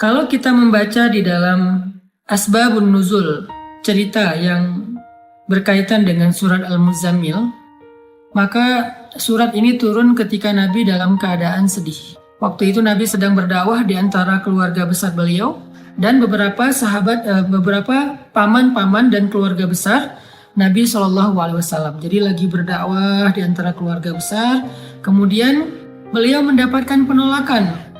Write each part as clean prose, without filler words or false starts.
Kalau kita membaca di dalam Asbabun Nuzul, cerita yang berkaitan dengan surat Al-Muzammil, maka surat ini turun ketika Nabi dalam keadaan sedih. Waktu itu Nabi sedang berdakwah di antara keluarga besar beliau dan beberapa paman-paman dan keluarga besar Nabi SAW. Jadi lagi berdakwah di antara keluarga besar, kemudian beliau mendapatkan penolakan,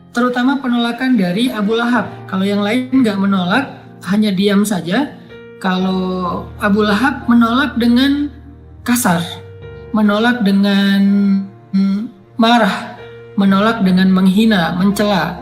terutama penolakan dari Abu Lahab. Kalau yang lain nggak menolak, hanya diam saja. Kalau Abu Lahab menolak dengan kasar, menolak dengan marah, menolak dengan menghina, mencela,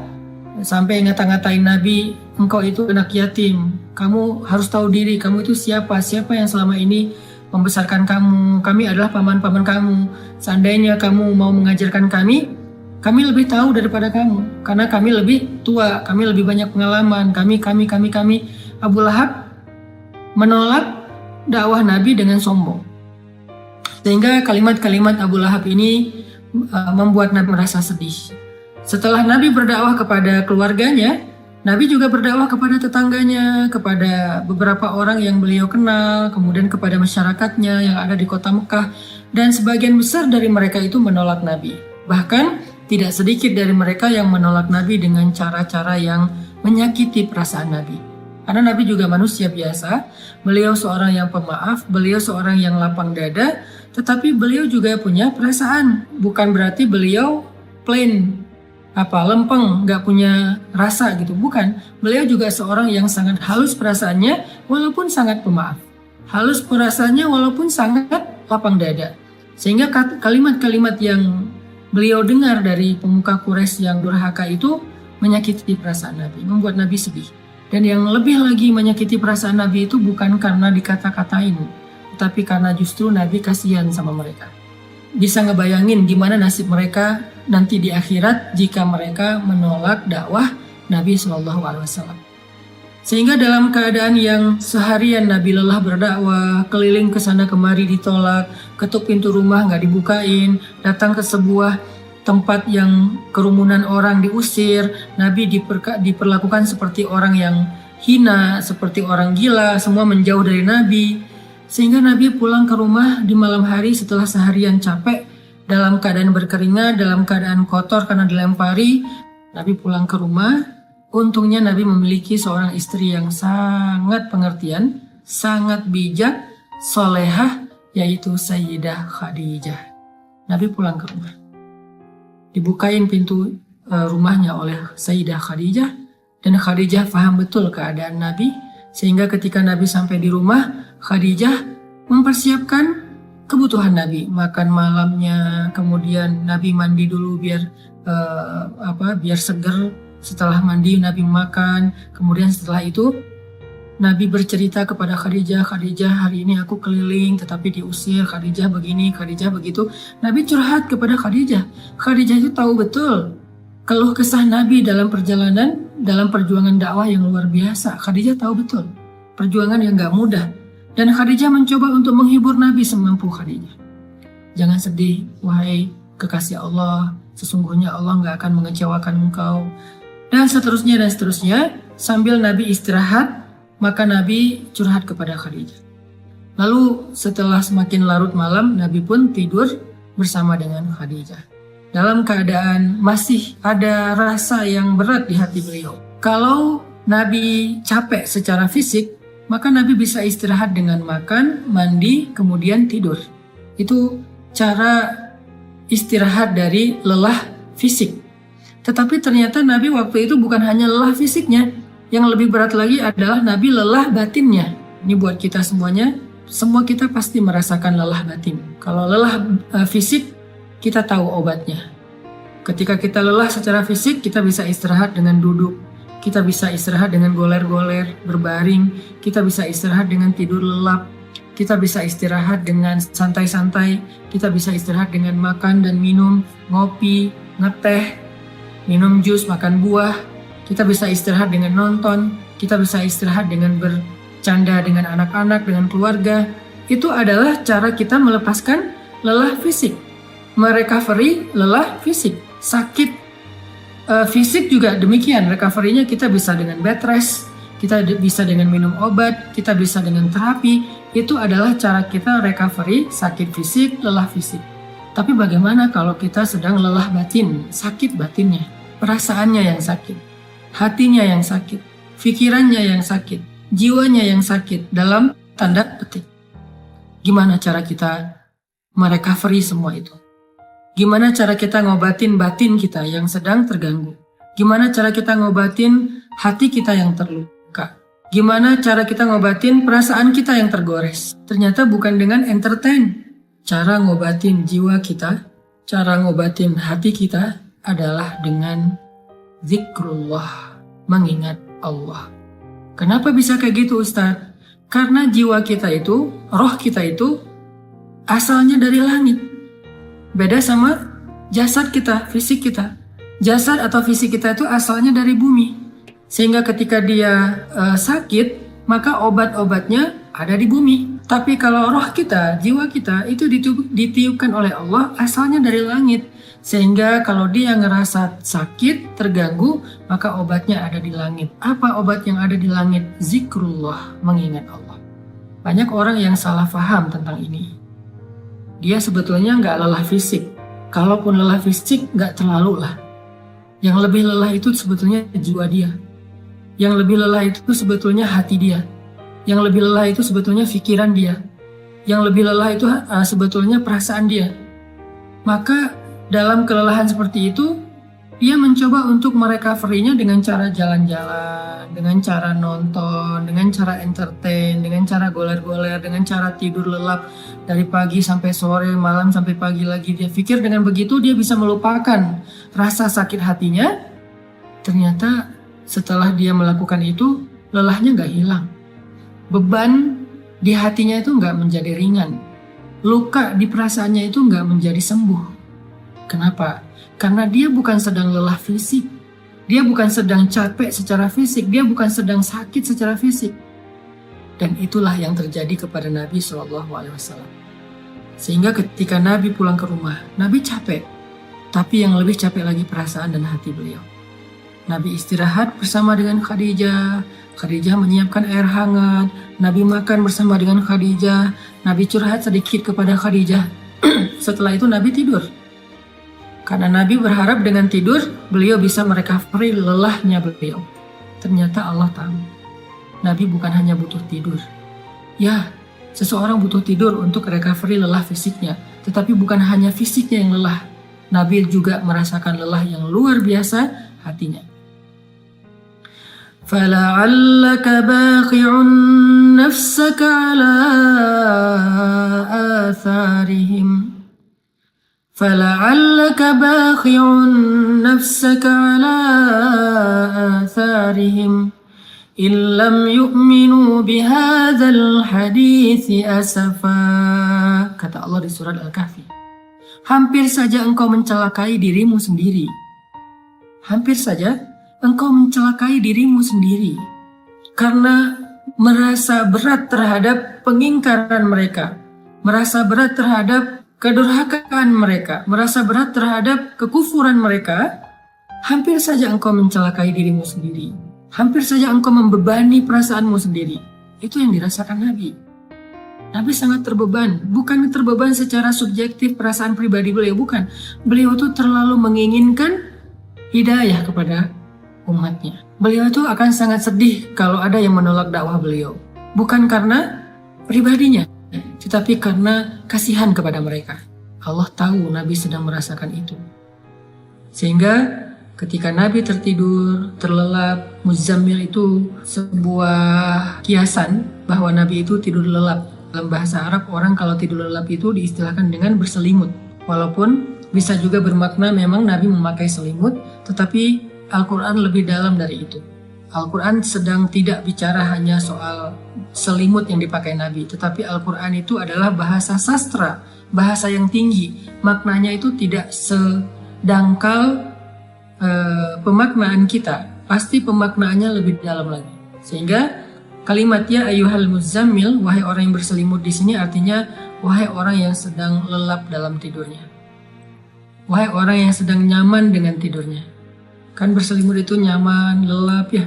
sampai ngata-ngatain Nabi, engkau itu anak yatim, kamu harus tahu diri, kamu itu siapa yang selama ini membesarkan kamu, kami adalah paman-paman kamu, seandainya kamu mau mengajarkan kami lebih tahu daripada kamu, karena kami lebih tua, kami lebih banyak pengalaman, kami. Abu Lahab menolak dakwah Nabi dengan sombong. Sehingga kalimat-kalimat Abu Lahab ini membuat Nabi merasa sedih. Setelah Nabi berdakwah kepada keluarganya, Nabi juga berdakwah kepada tetangganya, kepada beberapa orang yang beliau kenal, kemudian kepada masyarakatnya yang ada di kota Mekah, dan sebagian besar dari mereka itu menolak Nabi. Bahkan tidak sedikit dari mereka yang menolak Nabi dengan cara-cara yang menyakiti perasaan Nabi. Karena Nabi juga manusia biasa, beliau seorang yang pemaaf, beliau seorang yang lapang dada, tetapi beliau juga punya perasaan. Bukan berarti beliau plain, lempeng, nggak punya rasa gitu. Bukan, beliau juga seorang yang sangat halus perasaannya walaupun sangat pemaaf. Halus perasaannya walaupun sangat lapang dada. Sehingga kalimat-kalimat yang beliau dengar dari pemuka Quraisy yang durhaka itu menyakiti perasaan Nabi, membuat Nabi sedih. Dan yang lebih lagi menyakiti perasaan Nabi itu bukan karena dikata-katain, tapi karena justru Nabi kasihan sama mereka. Bisa ngebayangin gimana nasib mereka nanti di akhirat jika mereka menolak dakwah Nabi SAW. Sehingga dalam keadaan yang seharian Nabi lelah berdakwah, keliling ke sana kemari ditolak, ketuk pintu rumah nggak dibukain, datang ke sebuah tempat yang kerumunan orang diusir, Nabi diperlakukan seperti orang yang hina, seperti orang gila, semua menjauh dari Nabi. Sehingga Nabi pulang ke rumah di malam hari setelah seharian capek, dalam keadaan berkeringat, dalam keadaan kotor karena dilempari. Nabi pulang ke rumah, untungnya Nabi memiliki seorang istri yang sangat pengertian, sangat bijak, solehah, yaitu Sayyidah Khadijah. Nabi pulang ke rumah, dibukain pintu rumahnya oleh Sayyidah Khadijah, dan Khadijah paham betul keadaan Nabi, sehingga ketika Nabi sampai di rumah, Khadijah mempersiapkan kebutuhan Nabi, makan malamnya, kemudian Nabi mandi dulu biar seger. Setelah mandi Nabi makan, kemudian setelah itu Nabi bercerita kepada Khadijah, Khadijah hari ini aku keliling tetapi diusir, Khadijah begini, Khadijah begitu. Nabi curhat kepada Khadijah. Khadijah itu tahu betul keluh kesah Nabi dalam perjalanan, dalam perjuangan dakwah yang luar biasa. Khadijah tahu betul perjuangan yang gak mudah. Dan Khadijah mencoba untuk menghibur Nabi semampu Khadijah. Jangan sedih, wahai kekasih Allah, sesungguhnya Allah gak akan mengecewakan engkau. Dan seterusnya. Sambil Nabi istirahat, maka Nabi curhat kepada Khadijah. Lalu setelah semakin larut malam, Nabi pun tidur bersama dengan Khadijah. Dalam keadaan masih ada rasa yang berat di hati beliau. Kalau Nabi capek secara fisik, maka Nabi bisa istirahat dengan makan, mandi, kemudian tidur. Itu cara istirahat dari lelah fisik. Tetapi ternyata Nabi waktu itu bukan hanya lelah fisiknya, yang lebih berat lagi adalah Nabi lelah batinnya. Ini buat kita semuanya, semua kita pasti merasakan lelah batin. Kalau lelah fisik, kita tahu obatnya. Ketika kita lelah secara fisik, kita bisa istirahat dengan duduk, kita bisa istirahat dengan goler-goler, berbaring, kita bisa istirahat dengan tidur lelap, kita bisa istirahat dengan santai-santai, kita bisa istirahat dengan makan dan minum, ngopi, ngeteh, minum jus, makan buah. Kita bisa istirahat dengan nonton, kita bisa istirahat dengan bercanda dengan anak-anak, dengan keluarga. Itu adalah cara kita melepaskan lelah fisik, merecovery lelah fisik. Sakit Fisik juga demikian, recovery-nya kita bisa dengan bed rest, kita bisa dengan minum obat, kita bisa dengan terapi. Itu adalah cara kita recovery sakit fisik, lelah fisik. Tapi bagaimana kalau kita sedang lelah batin, sakit batinnya, perasaannya yang sakit, hatinya yang sakit, pikirannya yang sakit, jiwanya yang sakit, dalam tanda petik. Gimana cara kita merecovery semua itu? Gimana cara kita ngobatin batin kita yang sedang terganggu? Gimana cara kita ngobatin hati kita yang terluka? Gimana cara kita ngobatin perasaan kita yang tergores? Ternyata bukan dengan entertain. Cara ngobatin jiwa kita, cara ngobatin hati kita adalah dengan zikrullah, mengingat Allah. Kenapa bisa kayak gitu, Ustaz? Karena jiwa kita itu, roh kita itu asalnya dari langit. Beda sama jasad kita, fisik kita. Jasad atau fisik kita itu asalnya dari bumi. Sehingga ketika dia sakit, maka obat-obatnya ada di bumi. Tapi kalau roh kita, jiwa kita itu ditiupkan oleh Allah asalnya dari langit. Sehingga kalau dia ngerasa sakit, terganggu, maka obatnya ada di langit. Apa obat yang ada di langit? Zikrullah, mengingat Allah. Banyak orang yang salah paham tentang ini. Dia sebetulnya nggak lelah fisik. Kalaupun lelah fisik, nggak terlalu lah. Yang lebih lelah itu sebetulnya jiwa dia. Yang lebih lelah itu sebetulnya hati dia. Yang lebih lelah itu sebetulnya pikiran dia. Yang lebih lelah itu sebetulnya perasaan dia. Maka dalam kelelahan seperti itu, dia mencoba untuk merecovery-nya dengan cara jalan-jalan, dengan cara nonton, dengan cara entertain, dengan cara goler-goler, dengan cara tidur lelap dari pagi sampai sore, malam sampai pagi lagi. Dia pikir dengan begitu dia bisa melupakan rasa sakit hatinya. Ternyata setelah dia melakukan itu, lelahnya nggak hilang. Beban di hatinya itu nggak menjadi ringan. Luka di perasaannya itu nggak menjadi sembuh. Kenapa? Karena dia bukan sedang lelah fisik. Dia bukan sedang capek secara fisik. Dia bukan sedang sakit secara fisik. Dan itulah yang terjadi kepada Nabi SAW. Sehingga ketika Nabi pulang ke rumah, Nabi capek. Tapi yang lebih capek lagi perasaan dan hati beliau. Nabi istirahat bersama dengan Khadijah. Khadijah menyiapkan air hangat. Nabi makan bersama dengan Khadijah. Nabi curhat sedikit kepada Khadijah. Setelah itu Nabi tidur. Karena Nabi berharap dengan tidur, beliau bisa merecovery lelahnya beliau. Ternyata Allah tahu, Nabi bukan hanya butuh tidur. Ya, seseorang butuh tidur untuk recovery lelah fisiknya. Tetapi bukan hanya fisiknya yang lelah. Nabi juga merasakan lelah yang luar biasa hatinya. فَلَعَلَّكَ بَاخِعٌ نَفْسَكَ عَلَىٰ آثَارِهِمْ فَلَعَلَّكَ بَاخِعٌ نَفْسَكَ عَلَىٰ آثَارِهِمْ إِن لَّمْ يُؤْمِنُوا بِهَٰذَا الْحَدِيثِ أَسَفًا. Kata Allah di surat Al-Kahfi. Hampir saja engkau mencelakai dirimu sendiri. Hampir saja engkau mencelakai dirimu sendiri. Karena merasa berat terhadap pengingkaran mereka. Merasa berat terhadap kedurhakaan mereka, merasa berat terhadap kekufuran mereka, hampir saja engkau mencelakai dirimu sendiri. Hampir saja engkau membebani perasaanmu sendiri. Itu yang dirasakan Nabi. Nabi sangat terbeban. Bukan terbeban secara subjektif perasaan pribadi beliau, bukan. Beliau itu terlalu menginginkan hidayah kepada umatnya. Beliau itu akan sangat sedih kalau ada yang menolak dakwah beliau. Bukan karena pribadinya, tetapi karena kasihan kepada mereka. Allah tahu Nabi sedang merasakan itu. Sehingga ketika Nabi tertidur, terlelap, Muzammil itu sebuah kiasan bahwa Nabi itu tidur lelap. Dalam bahasa Arab, orang kalau tidur lelap itu diistilahkan dengan berselimut. Walaupun bisa juga bermakna memang Nabi memakai selimut, tetapi Al-Quran lebih dalam dari itu. Al-Quran sedang tidak bicara hanya soal selimut yang dipakai Nabi, tetapi Al-Quran itu adalah bahasa sastra, bahasa yang tinggi. Maknanya itu tidak sedangkal pemaknaan kita, pasti pemaknaannya lebih dalam lagi. Sehingga kalimat ya ayyuhal muzammil, wahai orang yang berselimut di sini artinya wahai orang yang sedang lelap dalam tidurnya. Wahai orang yang sedang nyaman dengan tidurnya. Kan berselimut itu nyaman, lelap ya.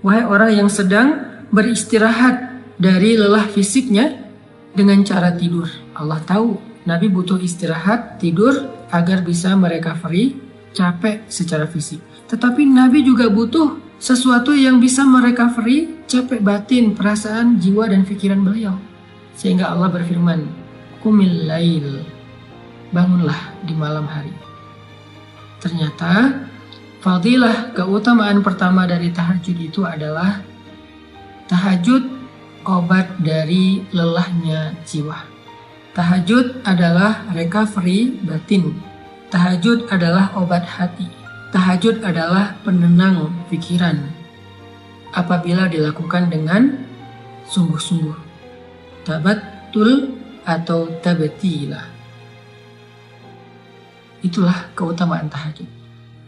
Wahai orang yang sedang beristirahat dari lelah fisiknya dengan cara tidur. Allah tahu Nabi butuh istirahat, tidur agar bisa merecovery capek secara fisik. Tetapi Nabi juga butuh sesuatu yang bisa merecovery capek batin, perasaan, jiwa dan pikiran beliau. Sehingga Allah berfirman, "Qumil lail." Bangunlah di malam hari. Ternyata fadilah keutamaan pertama dari tahajud itu adalah tahajud obat dari lelahnya jiwa. Tahajud adalah recovery batin. Tahajud adalah obat hati. Tahajud adalah penenang pikiran apabila dilakukan dengan sungguh-sungguh. Tabattul atau tabatilah. Itulah keutamaan tahajud.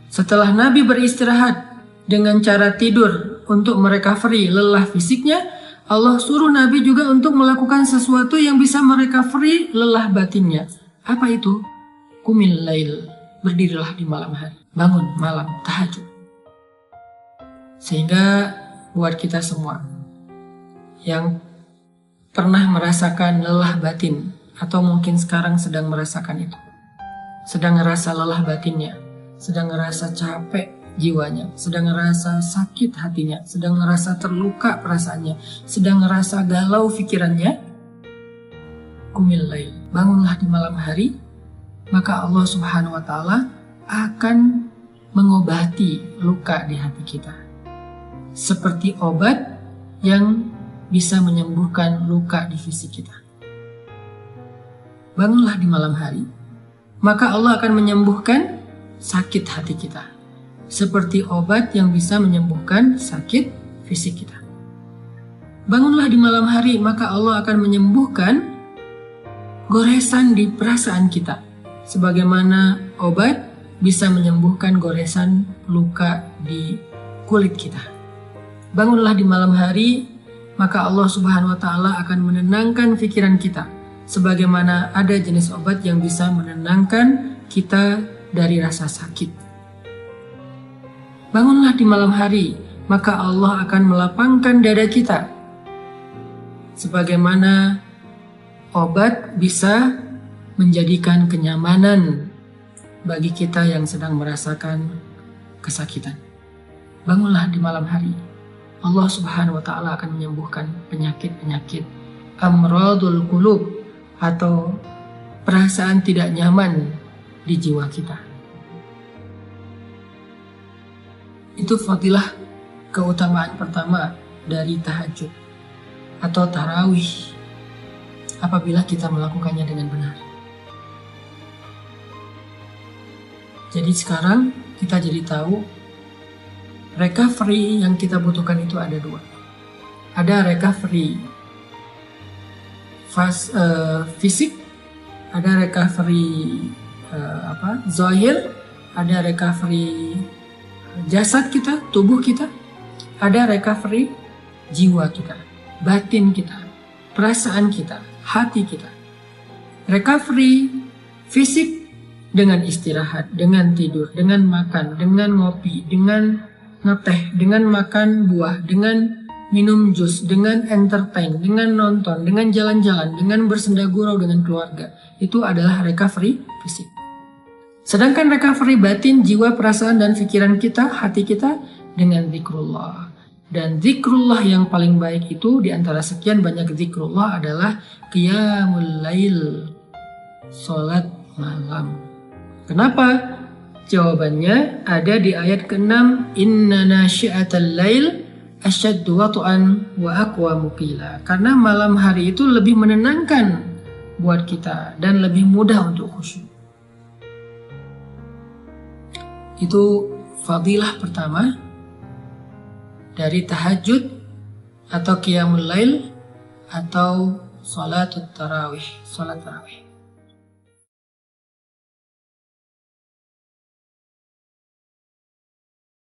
Setelah Nabi beristirahat dengan cara tidur untuk merecovery lelah fisiknya, Allah suruh Nabi juga untuk melakukan sesuatu yang bisa merecovery lelah batinnya. Apa itu? Qumil lail. Berdirilah di malam hari. Bangun malam, tahajud. Sehingga buat kita semua yang pernah merasakan lelah batin atau mungkin sekarang sedang merasakan itu, sedang ngerasa lelah batinnya, sedang ngerasa capek jiwanya, sedang ngerasa sakit hatinya, sedang ngerasa terluka perasaannya, sedang ngerasa galau pikirannya, qumil lail, bangunlah di malam hari, maka Allah Subhanahu wa Ta'ala akan mengobati luka di hati kita, seperti obat yang bisa menyembuhkan luka di fisik kita. Bangunlah di malam hari, maka Allah akan menyembuhkan sakit hati kita, seperti obat yang bisa menyembuhkan sakit fisik kita. Bangunlah di malam hari, maka Allah akan menyembuhkan goresan di perasaan kita, sebagaimana obat bisa menyembuhkan goresan luka di kulit kita. Bangunlah di malam hari, maka Allah Subhanahu wa Ta'ala akan menenangkan pikiran kita, sebagaimana ada jenis obat yang bisa menenangkan kita dari rasa sakit. Bangunlah di malam hari, maka Allah akan melapangkan dada kita, sebagaimana obat bisa menjadikan kenyamanan bagi kita yang sedang merasakan kesakitan. Bangunlah di malam hari, Allah Subhanahu wa Ta'ala akan menyembuhkan penyakit-penyakit amradul qulub, atau perasaan tidak nyaman di jiwa kita. Itu fadilah keutamaan pertama dari tahajud atau tarawih apabila kita melakukannya dengan benar. Jadi sekarang kita jadi tahu recovery yang kita butuhkan itu ada dua. Ada recovery fisik, ada recovery zahir, ada recovery jasad kita, tubuh kita, ada recovery jiwa kita, batin kita, perasaan kita, hati kita. Recovery fisik dengan istirahat, dengan tidur, dengan makan, dengan ngopi, dengan ngeteh, dengan makan buah, dengan minum jus, dengan entertain, dengan nonton, dengan jalan-jalan, dengan bersenda gurau dengan keluarga. Itu adalah recovery fisik. Sedangkan recovery batin, jiwa, perasaan, dan pikiran kita, hati kita dengan zikrullah. Dan zikrullah yang paling baik itu di antara sekian banyak zikrullah adalah qiyamul lail, salat malam. Kenapa? Jawabannya ada di ayat ke-6, inna nasyi'atal lail asyaddu wat'an wa aqwamu qila. Karena malam hari itu lebih menenangkan buat kita dan lebih mudah untuk khusyuk. Itu fadilah pertama dari tahajud atau qiyamul lail atau salat tarawih.